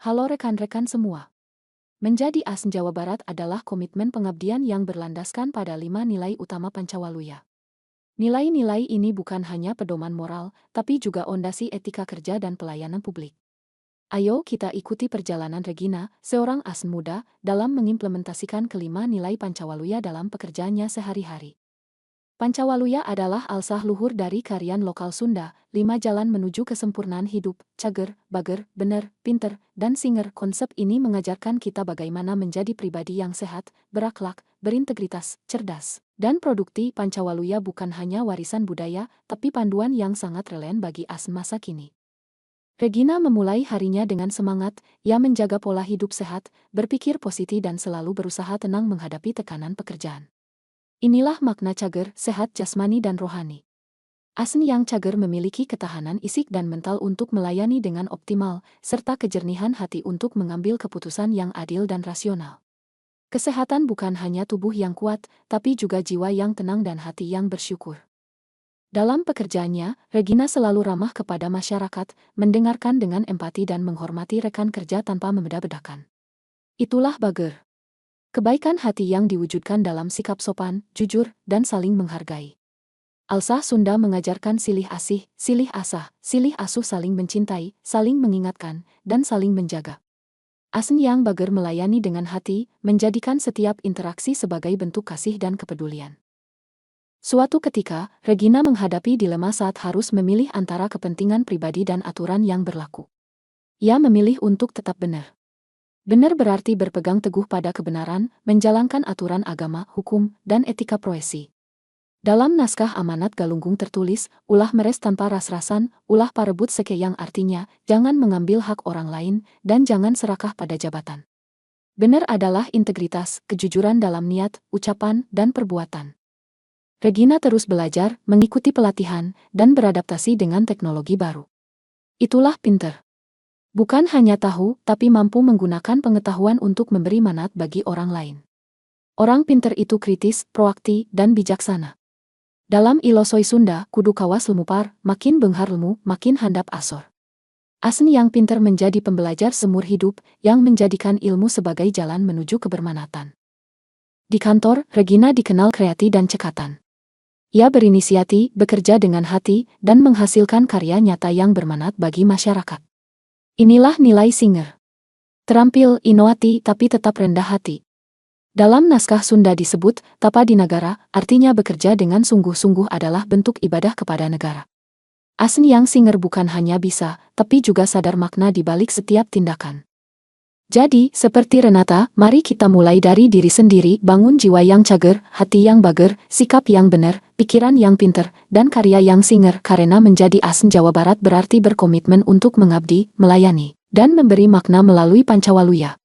Halo rekan-rekan semua. Menjadi ASN Jawa Barat adalah komitmen pengabdian yang berlandaskan pada 5 nilai utama Pancawaluya. Nilai-nilai ini bukan hanya pedoman moral, tapi juga ondasi etika kerja dan pelayanan publik. Ayo kita ikuti perjalanan Regina, seorang ASN muda, dalam mengimplementasikan kelima nilai Pancawaluya dalam pekerjaannya sehari-hari. Pancawaluya adalah alsah luhur dari karyan lokal Sunda, 5 jalan menuju kesempurnaan hidup, cager, bager, bener, pinter, dan singer. Konsep ini mengajarkan kita bagaimana menjadi pribadi yang sehat, berakhlak, berintegritas, cerdas, dan produktif. Pancawaluya bukan hanya warisan budaya, tapi panduan yang sangat relevan bagi ASN masa kini. Regina memulai harinya dengan semangat, ia menjaga pola hidup sehat, berpikir positif dan selalu berusaha tenang menghadapi tekanan pekerjaan. Inilah makna cager, sehat jasmani dan rohani. ASN yang cager memiliki ketahanan fisik dan mental untuk melayani dengan optimal, serta kejernihan hati untuk mengambil keputusan yang adil dan rasional. Kesehatan bukan hanya tubuh yang kuat, tapi juga jiwa yang tenang dan hati yang bersyukur. Dalam pekerjaannya, Regina selalu ramah kepada masyarakat, mendengarkan dengan empati dan menghormati rekan kerja tanpa membeda-bedakan. Itulah bager. Kebaikan hati yang diwujudkan dalam sikap sopan, jujur, dan saling menghargai. Alsah Sunda mengajarkan silih asih, silih asah, silih asuh saling mencintai, saling mengingatkan, dan saling menjaga. ASN yang bager melayani dengan hati, menjadikan setiap interaksi sebagai bentuk kasih dan kepedulian. Suatu ketika, Regina menghadapi dilema saat harus memilih antara kepentingan pribadi dan aturan yang berlaku. Ia memilih untuk tetap benar. Benar berarti berpegang teguh pada kebenaran, menjalankan aturan agama, hukum, dan etika profesi. Dalam naskah amanat Galunggung tertulis, ulah meres tanpa ras-rasan, ulah parebut seke yang artinya, jangan mengambil hak orang lain, dan jangan serakah pada jabatan. Benar adalah integritas, kejujuran dalam niat, ucapan, dan perbuatan. Regina terus belajar, mengikuti pelatihan, dan beradaptasi dengan teknologi baru. Itulah pinter. Bukan hanya tahu, tapi mampu menggunakan pengetahuan untuk memberi manfaat bagi orang lain. Orang pinter itu kritis, proaktif, dan bijaksana. Dalam ilosoi Sunda, kudu kawas lumupar, makin benghar lemu, makin handap asor. ASN yang pinter menjadi pembelajar seumur hidup, yang menjadikan ilmu sebagai jalan menuju kebermanfaatan. Di kantor, Regina dikenal kreatif dan cekatan. Ia berinisiatif, bekerja dengan hati, dan menghasilkan karya nyata yang bermanfaat bagi masyarakat. Inilah nilai singer. Terampil, inovatif, tapi tetap rendah hati. Dalam naskah Sunda disebut, tapa di negara, artinya bekerja dengan sungguh-sungguh adalah bentuk ibadah kepada negara. ASN yang singer bukan hanya bisa, tapi juga sadar makna di balik setiap tindakan. Jadi, seperti Renata, mari kita mulai dari diri sendiri, bangun jiwa yang cager, hati yang bager, sikap yang benar, pikiran yang pinter, dan karya yang singer. Karena menjadi ASN Jawa Barat berarti berkomitmen untuk mengabdi, melayani, dan memberi makna melalui Pancawaluya.